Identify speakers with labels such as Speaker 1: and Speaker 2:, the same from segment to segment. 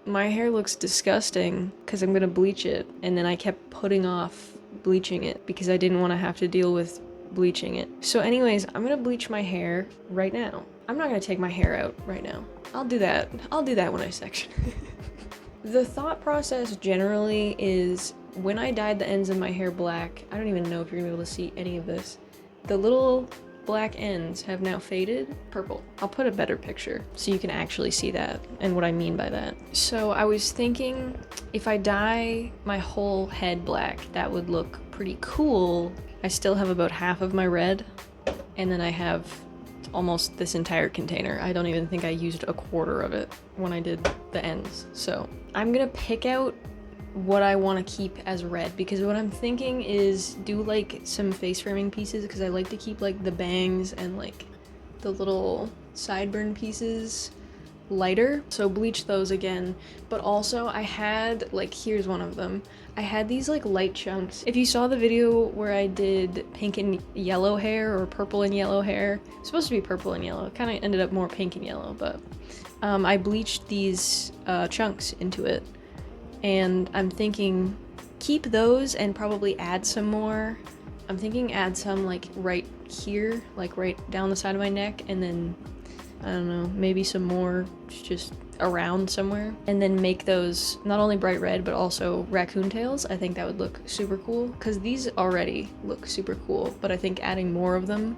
Speaker 1: my hair looks disgusting because I'm gonna bleach it, and then I kept putting off bleaching it because I didn't want to have to deal with bleaching it. So anyways, I'm gonna bleach my hair right now. I'm not gonna take my hair out right now. I'll do that when I section. The thought process generally is when I dyed the ends of my hair black, I don't even know if you're gonna be able to see any of this. The little black ends have now faded purple. I'll put a better picture so you can actually see that and what I mean by that. So I was thinking if I dye my whole head black, that would look pretty cool. I still have about half of my red, and then I have almost this entire container. I don't even think I used a quarter of it when I did the ends. So I'm gonna pick out what I want to keep as red, because what I'm thinking is do like some face framing pieces, because I like to keep like the bangs and like the little sideburn pieces lighter, so bleach those again. But also I had like, here's one of them, I had these like light chunks. If you saw the video where I did pink and yellow hair, or purple and yellow hair, it's supposed to be purple and yellow, it kind of ended up more pink and yellow, but I bleached these chunks into it. And I'm thinking keep those and probably add some more. I'm thinking add some like right here, like right down the side of my neck, and then I don't know, maybe some more just around somewhere. And then make those not only bright red but also raccoon tails. I think that would look super cool because these already look super cool, but I think adding more of them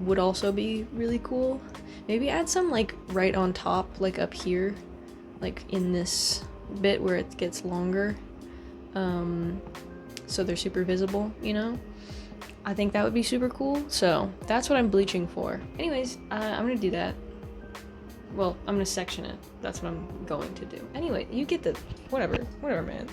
Speaker 1: would also be really cool. Maybe add some like right on top, like up here, like in this bit where it gets longer, so they're super visible, you know? I think that would be super cool, so that's what I'm bleaching for. Anyways, I'm gonna do that. Well, I'm gonna section it. That's what I'm going to do. Anyway, you get the whatever, man.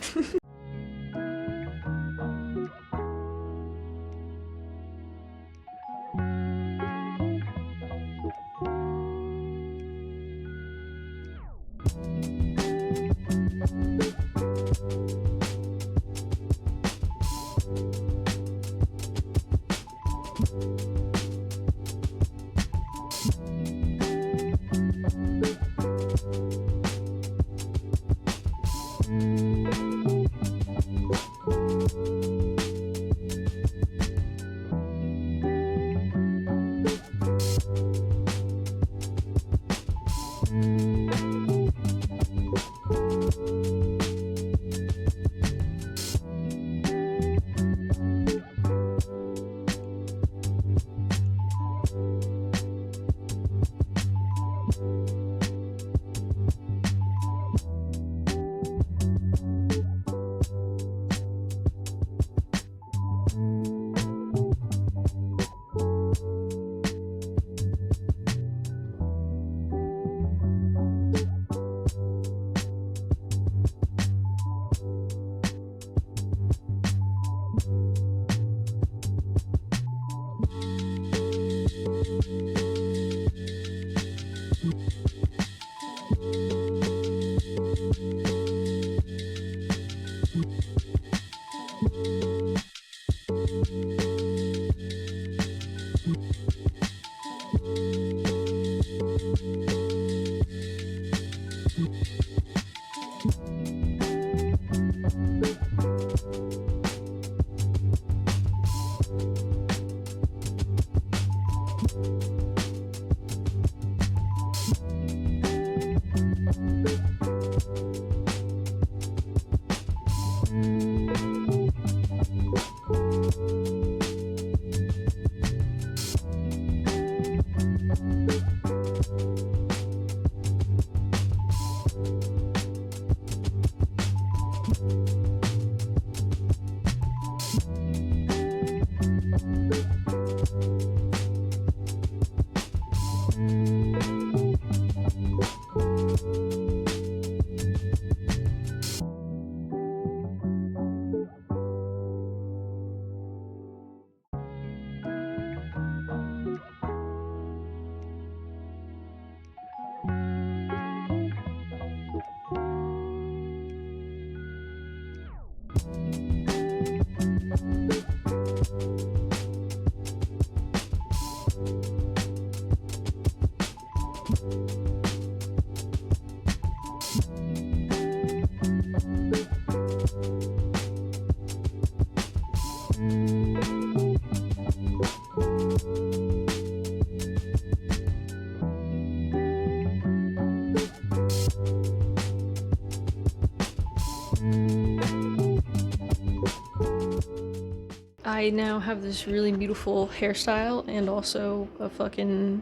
Speaker 1: I now have this really beautiful hairstyle and also a fucking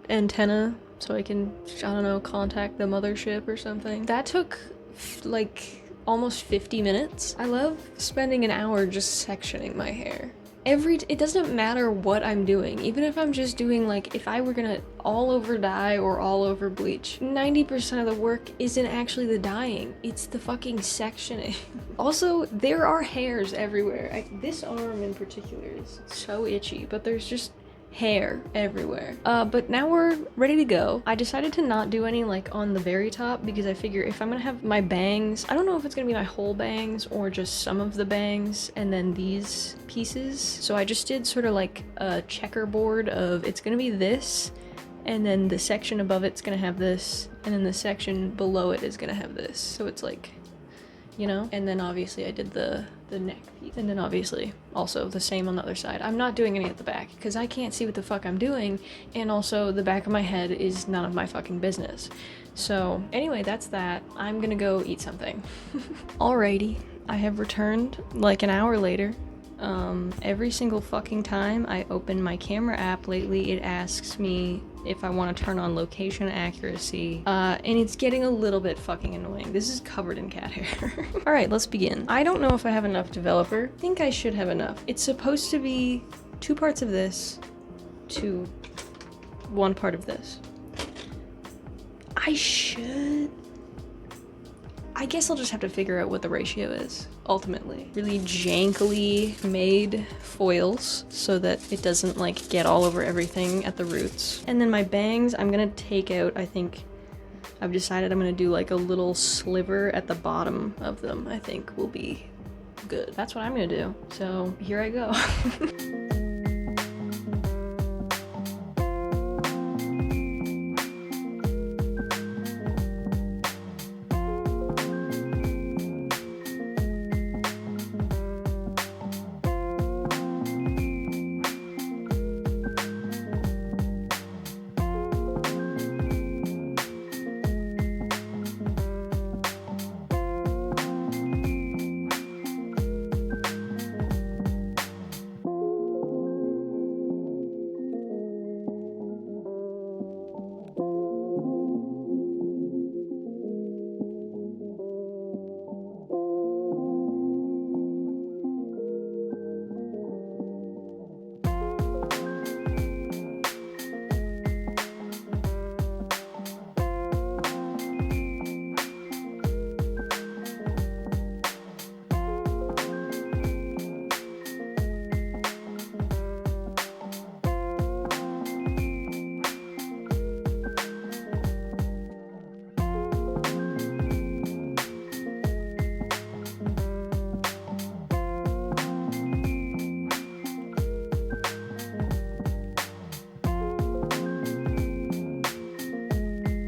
Speaker 1: antenna so I can, I don't know, contact the mothership or something. That took like almost 50 minutes. I love spending an hour just sectioning my hair. It doesn't matter what I'm doing, even if I'm just doing like, if I were gonna all over dye or all over bleach, 90% of the work isn't actually the dyeing, it's the fucking sectioning. Also, there are hairs everywhere. This arm in particular is so itchy, but there's just hair everywhere. But now we're ready to go. I decided to not do any like on the very top because I figure if I'm gonna have my bangs, I don't know if it's gonna be my whole bangs or just some of the bangs and then these pieces. So I just did sort of like a checkerboard of it's gonna be this, and then the section above it's gonna have this, and then the section below it is gonna have this. So it's like, you know? And then obviously I did the neck piece. And then obviously also the same on the other side. I'm not doing any at the back because I can't see what the fuck I'm doing, and also the back of my head is none of my fucking business. So anyway, that's that. I'm gonna go eat something. Alrighty, I have returned like an hour later. Every single fucking time I open my camera app lately, it asks me if I want to turn on location accuracy, and it's getting a little bit fucking annoying. This is covered in cat hair. Alright, let's begin. I don't know if I have enough developer. I think I should have enough. It's supposed to be 2 parts of this to 1 part of this. I guess I'll just have to figure out what the ratio is, ultimately. Really jankily made foils so that it doesn't like get all over everything at the roots. And then my bangs, I'm gonna take out, I think, I've decided I'm gonna do like a little sliver at the bottom of them, I think will be good. That's what I'm gonna do. So here I go.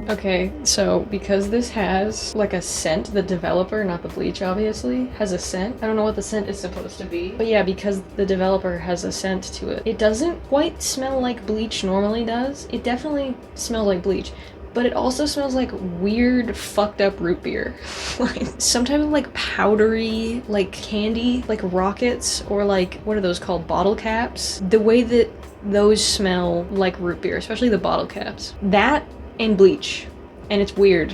Speaker 1: Okay, so because this has like a scent, the developer, not the bleach obviously, has a scent. I don't know what the scent is supposed to be, but yeah, because the developer has a scent to it. It doesn't quite smell like bleach normally does. It definitely smells like bleach, but it also smells like weird fucked up root beer. Like some type of like powdery, like candy, like rockets, or like, what are those called? Bottle caps? The way that those smell like root beer, especially the bottle caps. That and bleach, and it's weird.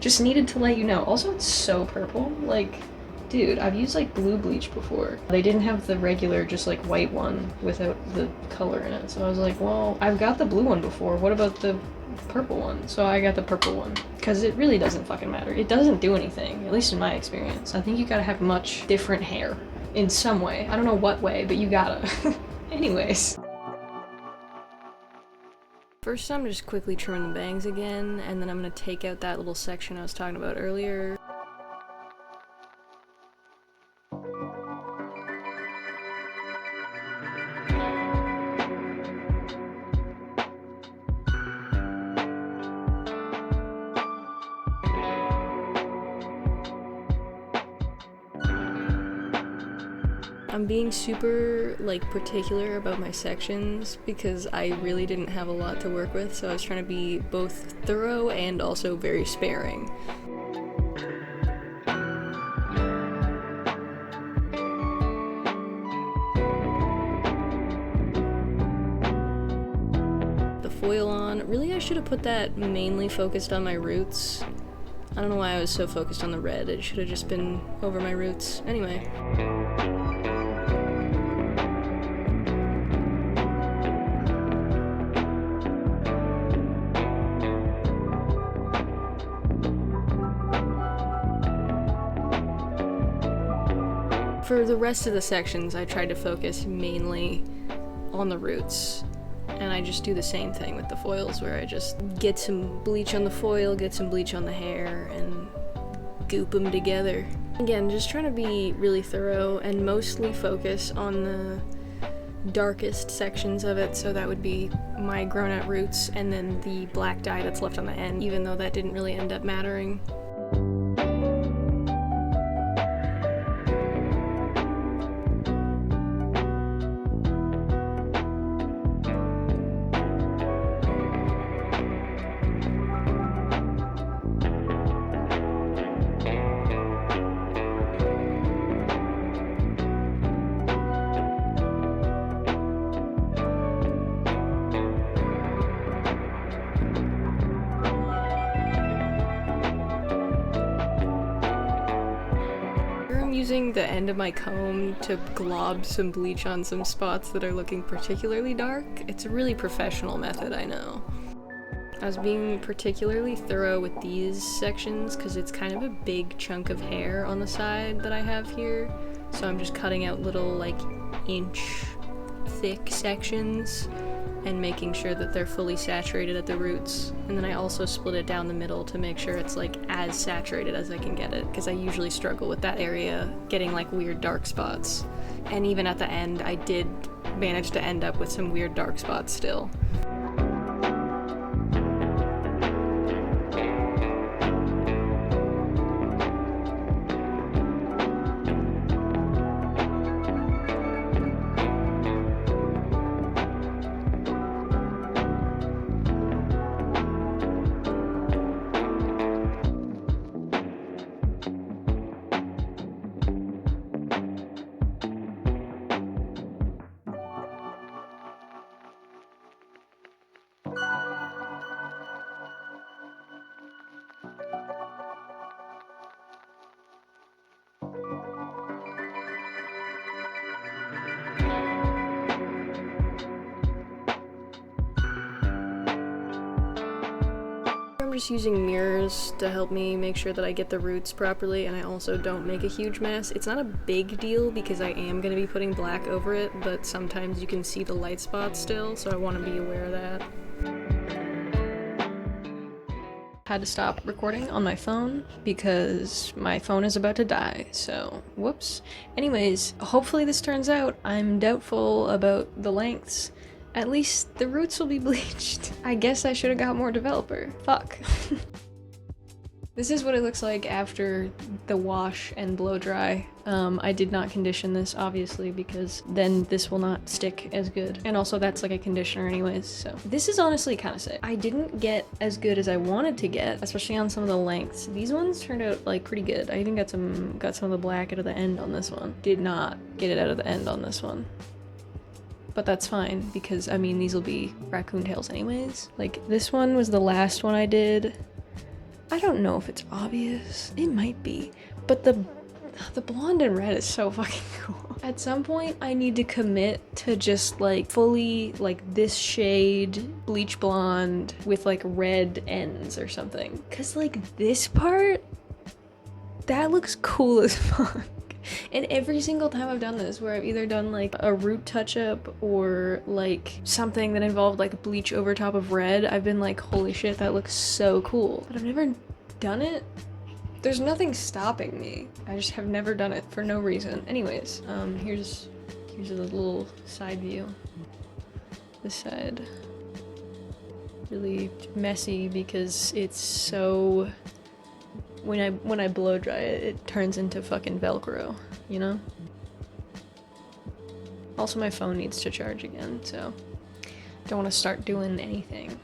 Speaker 1: Just needed to let you know. Also, it's so purple. Like, dude, I've used like blue bleach before. They didn't have the regular, just like white one without the color in it. So I was like, well, I've got the blue one before. What about the purple one? So I got the purple one. Because it really doesn't fucking matter. It doesn't do anything, at least in my experience. I think you gotta have much different hair in some way. I don't know what way, but you gotta. Anyways. First, I'm just quickly trimming the bangs again, and then I'm gonna take out that little section I was talking about earlier. I'm being super, like, particular about my sections because I really didn't have a lot to work with, so I was trying to be both thorough and also very sparing.
Speaker 2: Really, I should have put that mainly focused on my roots. I don't know why I was so focused on the red. It should have just been over my roots. Anyway. For the rest of the sections, I tried to focus mainly on the roots. And I just do the same thing with the foils, where I just get some bleach on the foil, get some bleach on the hair, and goop them together. Again, just trying to be really thorough and mostly focus on the darkest sections of it, so that would be my grown-out roots and then the black dye that's left on the end, even though that didn't really end up mattering. Using the end of my comb to glob some bleach on some spots that are looking particularly dark. It's a really professional method, I know. I was being particularly thorough with these sections because it's kind of a big chunk of hair on the side that I have here, so I'm just cutting out little like inch thick sections and making sure that they're fully saturated at the roots. And then I also split it down the middle to make sure it's like as saturated as I can get it, because I usually struggle with that area getting like weird dark spots. And even at the end, I did manage to end up with some weird dark spots still. I'm just using mirrors to help me make sure that I get the roots properly and I also don't make a huge mess. It's not a big deal because I am going to be putting black over it, but sometimes you can see the light spots still, so I want to be aware of that.
Speaker 1: Had to stop recording on my phone because my phone is about to die, so whoops. Anyways, hopefully this turns out. I'm doubtful about the lengths. At least the roots will be bleached. I guess I should have got more developer. Fuck. This is what it looks like after the wash and blow dry. I did not condition this, obviously, because then this will not stick as good. And also that's like a conditioner anyways, so. This is honestly kind of sick. I didn't get as good as I wanted to get, especially on some of the lengths. These ones turned out like pretty good. I even got some of the black out of the end on this one. Did not get it out of the end on this one. But that's fine, because I mean, these will be raccoon tails anyways. Like, this one was the last one I did. I don't know if it's obvious. It might be. But the blonde and red is so fucking cool. At some point, I need to commit to just like fully like this shade bleach blonde with like red ends or something. Cause like this part, that looks cool as fuck. And every single time I've done this, where I've either done like a root touch-up or like something that involved like bleach over top of red, I've been like, holy shit, that looks so cool. But I've never done it. There's nothing stopping me. I just have never done it for no reason. Anyways, here's a little side view. This side. Really messy because it's so... When I blow dry it, it turns into fucking Velcro, you know? Also, my phone needs to charge again, so don't want to start doing anything.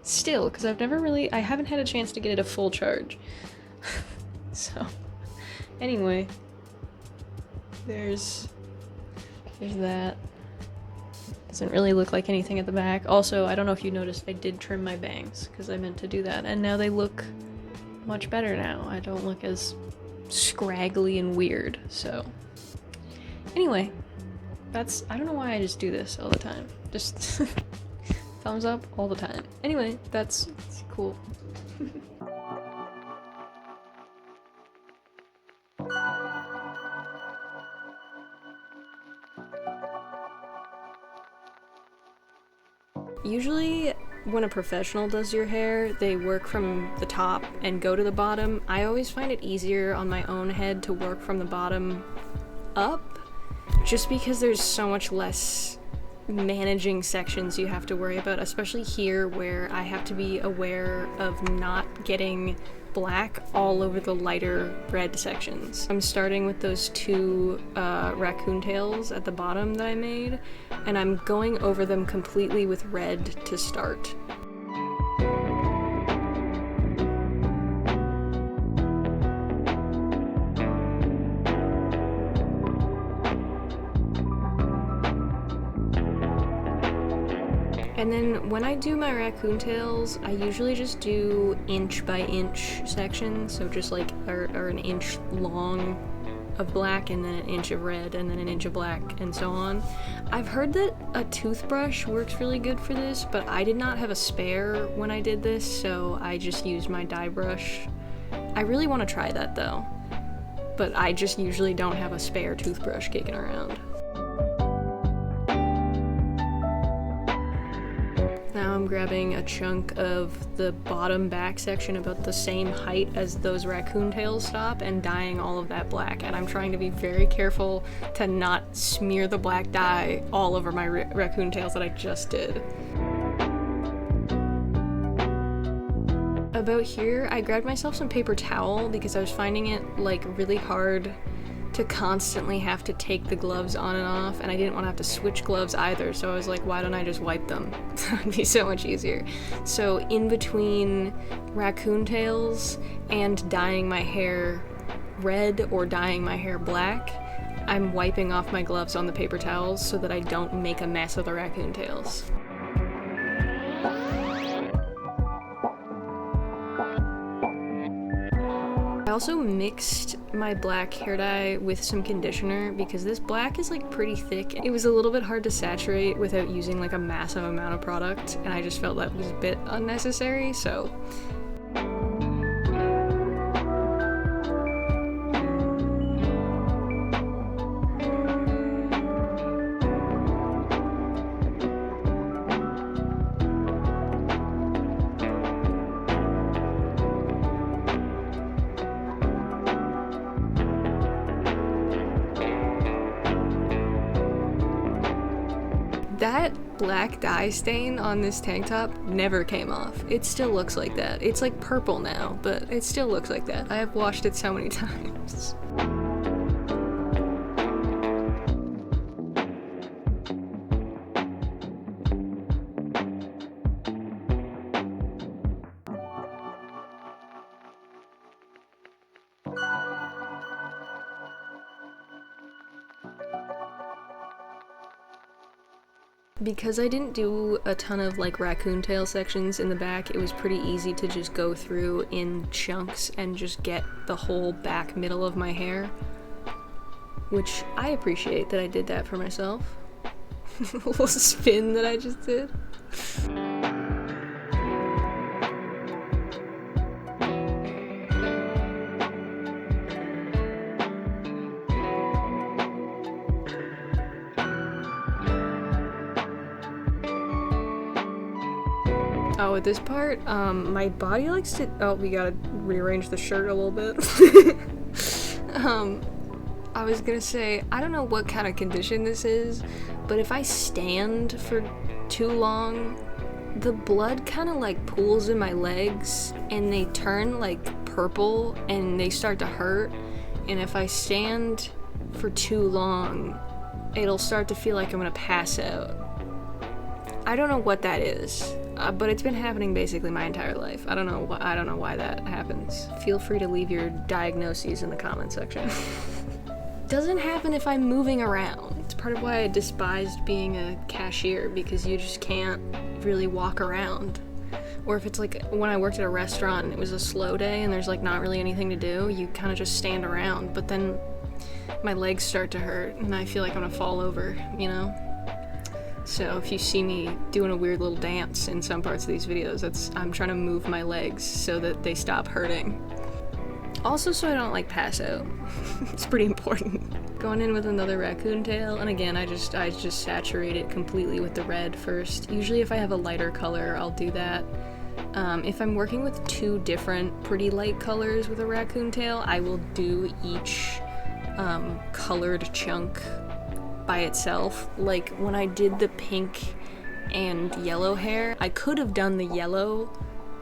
Speaker 1: Still, because I haven't had a chance to get it a full charge. So, anyway, there's that. Doesn't really look like anything at the back. Also, I don't know if you noticed, I did trim my bangs because I meant to do that, and now they look much better now. I don't look as scraggly and weird, so. Anyway, I don't know why I just do this all the time. Just thumbs up all the time. Anyway, that's cool.
Speaker 2: Usually, when a professional does your hair, they work from the top and go to the bottom. I always find it easier on my own head to work from the bottom up, just because there's so much less managing sections you have to worry about, especially here where I have to be aware of not getting black all over the lighter red sections. I'm starting with those two raccoon tails at the bottom that I made, and I'm going over them completely with red to start. And then when I do my raccoon tails, I usually just do inch by inch sections, so just like or an inch long of black and then an inch of red and then an inch of black and so on. I've heard that a toothbrush works really good for this, but I did not have a spare when I did this, so I just used my dye brush. I really want to try that though, but I just usually don't have a spare toothbrush kicking around. Now I'm grabbing a chunk of the bottom back section about the same height as those raccoon tails stop and dyeing all of that black, and I'm trying to be very careful to not smear the black dye all over my raccoon tails that I just did. About here, I grabbed myself some paper towel because I was finding it like really hard to constantly have to take the gloves on and off, and I didn't want to have to switch gloves either, so I was like, why don't I just wipe them? That would be so much easier. So in between raccoon tails and dyeing my hair red or dyeing my hair black, I'm wiping off my gloves on the paper towels so that I don't make a mess of the raccoon tails. I also mixed my black hair dye with some conditioner because this black is like pretty thick. It was a little bit hard to saturate without using like a massive amount of product, and I just felt that was a bit unnecessary, so. That black dye stain on this tank top never came off. It still looks like that. It's like purple now, but it still looks like that. I have washed it so many times. Because I didn't do a ton of like raccoon tail sections in the back, it was pretty easy to just go through in chunks and just get the whole back middle of my hair, which I appreciate that I did that for myself. A little spin that I just did. Oh, at this part, my body likes to— oh, we gotta rearrange the shirt a little bit. I was gonna say, I don't know what kind of condition this is, but if I stand for too long, the blood kind of like pools in my legs and they turn like purple and they start to hurt. And if I stand for too long, it'll start to feel like I'm gonna pass out. I don't know what that is. But it's been happening basically my entire life. I don't know why that happens. Feel free to leave your diagnoses in the comment section. Doesn't happen if I'm moving around, part of why I despised being a cashier, because you just can't really walk around. Or if it's like when I worked at a restaurant and it was a slow day and there's like not really anything to do, you kind of just stand around, but then my legs start to hurt and I feel like I'm gonna fall over, you know? So if you see me doing a weird little dance in some parts of these videos, I'm trying to move my legs so that they stop hurting. Also so I don't like pass out. It's pretty important. Going in with another raccoon tail, and again I just saturate it completely with the red first. Usually if I have a lighter color, I'll do that. If I'm working with two different pretty light colors with a raccoon tail, I will do each colored chunk by itself. Like when I did the pink and yellow hair, I could have done the yellow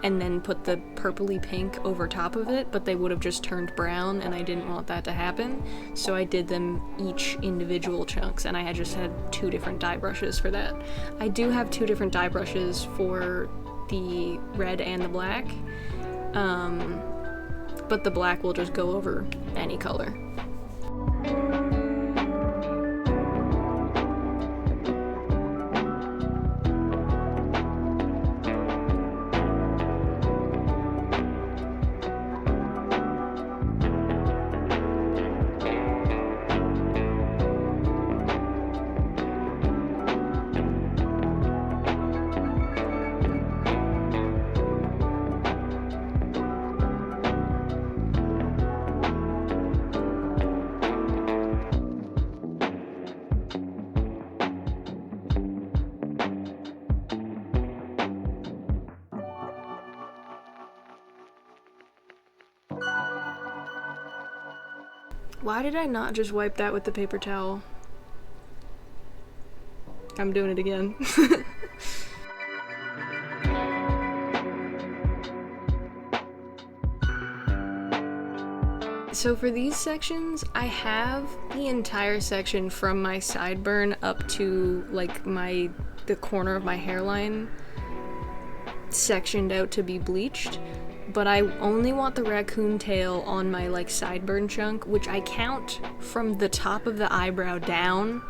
Speaker 2: and then put the purpley pink over top of it, but they would have just turned brown and I didn't want that to happen. So I did them each individual chunks, and I had just had two different dye brushes for that. I do have two different dye brushes for the red and the black, but the black will just go over any color. Why did I not just wipe that with the paper towel? I'm doing it again. So for these sections, I have the entire section from my sideburn up to like the corner of my hairline sectioned out to be bleached. But I only want the raccoon tail on my like sideburn chunk, which I count from the top of the eyebrow down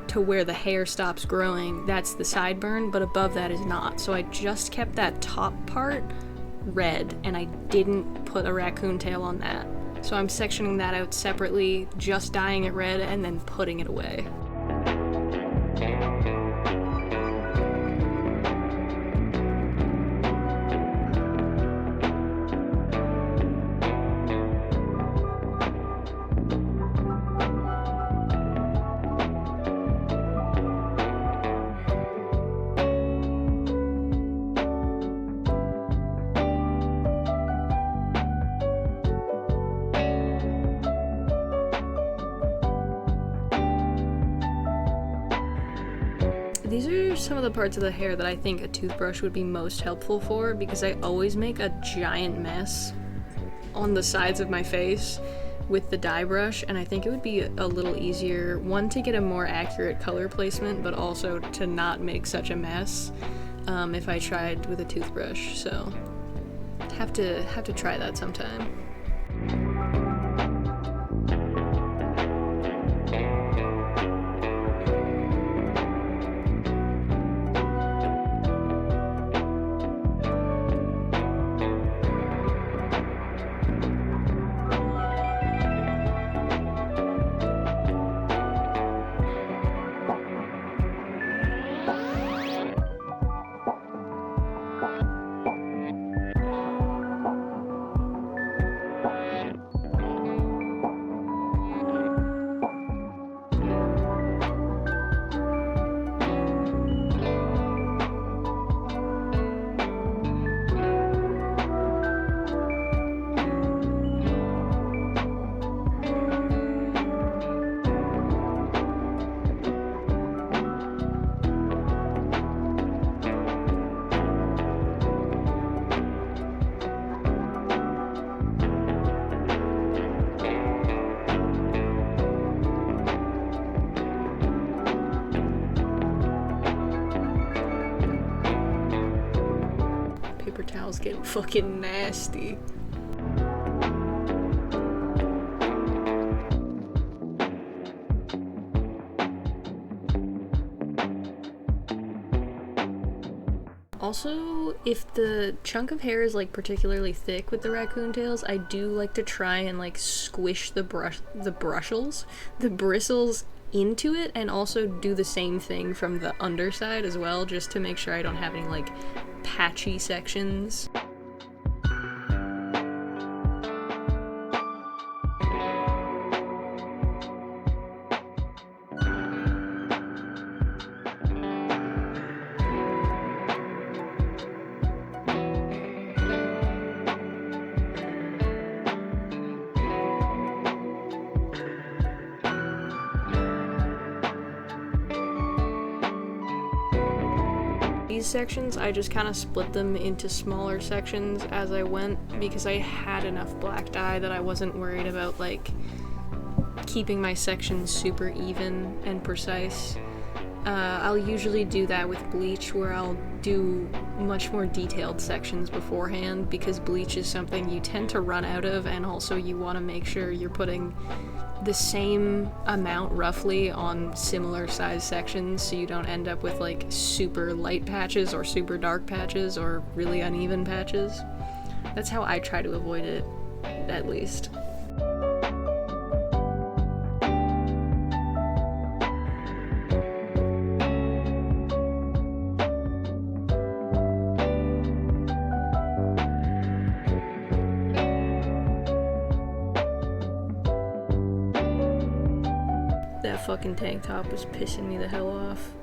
Speaker 2: to where the hair stops growing. That's the sideburn, but above that is not. So I just kept that top part red, and I didn't put a raccoon tail on that. So I'm sectioning that out separately, just dyeing it red and then putting it away. These are some of the parts of the hair that I think a toothbrush would be most helpful for, because I always make a giant mess on the sides of my face with the dye brush, and I think it would be a little easier, one, to get a more accurate color placement, but also to not make such a mess if I tried with a toothbrush. So have to try that sometime. Paper towels get fucking nasty. Also, if the chunk of hair is like particularly thick with the raccoon tails, I do like to try and like squish the bristles into it, and also do the same thing from the underside as well, just to make sure I don't have any like patchy sections. These sections, I just kind of split them into smaller sections as I went, because I had enough black dye that I wasn't worried about like keeping my sections super even and precise. I'll usually do that with bleach, where I'll do much more detailed sections beforehand, because bleach is something you tend to run out of, and also you want to make sure you're putting the same amount roughly on similar size sections, so you don't end up with like super light patches or super dark patches or really uneven patches. That's how I try to avoid it, at least. That fucking tank top was pissing me the hell off.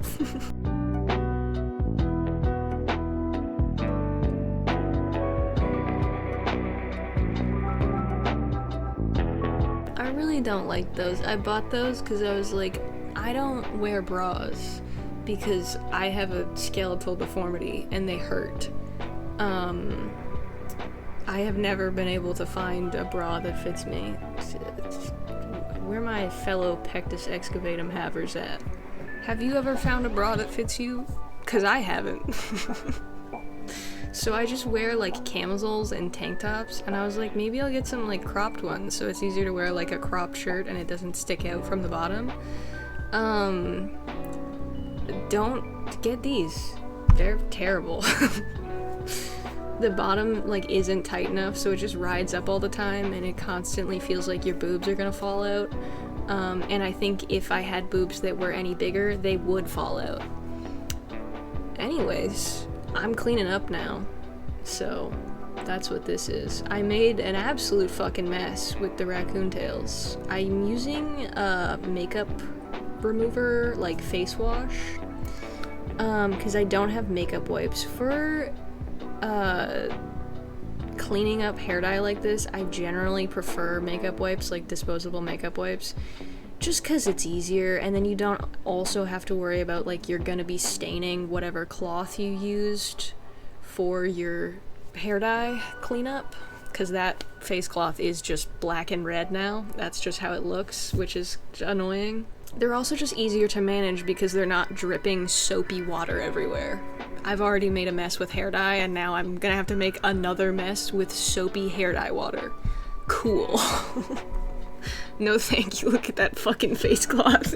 Speaker 2: I really don't like those. I bought those because I was like, I don't wear bras because I have a skeletal deformity and they hurt. I have never been able to find a bra that fits me. Where my fellow Pectus excavatum havers at? Have you ever found a bra that fits you? Cause I haven't. So I just wear like camisoles and tank tops, and I was like, maybe I'll get some like cropped ones so it's easier to wear like a cropped shirt and it doesn't stick out from the bottom. Don't get these. They're terrible. The bottom like isn't tight enough, so it just rides up all the time and it constantly feels like your boobs are gonna fall out. And I think if I had boobs that were any bigger, they would fall out. Anyways, I'm cleaning up now, so that's what this is. I made an absolute fucking mess with the raccoon tails. I'm using a makeup remover, like face wash, because I don't have makeup wipes. For cleaning up hair dye like this, I generally prefer makeup wipes, like disposable makeup wipes, just because it's easier, and then you don't also have to worry about like you're gonna be staining whatever cloth you used for your hair dye cleanup, because that face cloth is just black and red now. That's just how it looks, which is annoying. They're also just easier to manage because they're not dripping soapy water everywhere. I've already made a mess with hair dye, and now I'm gonna have to make another mess with soapy hair dye water. Cool. No thank you, look at that fucking face cloth.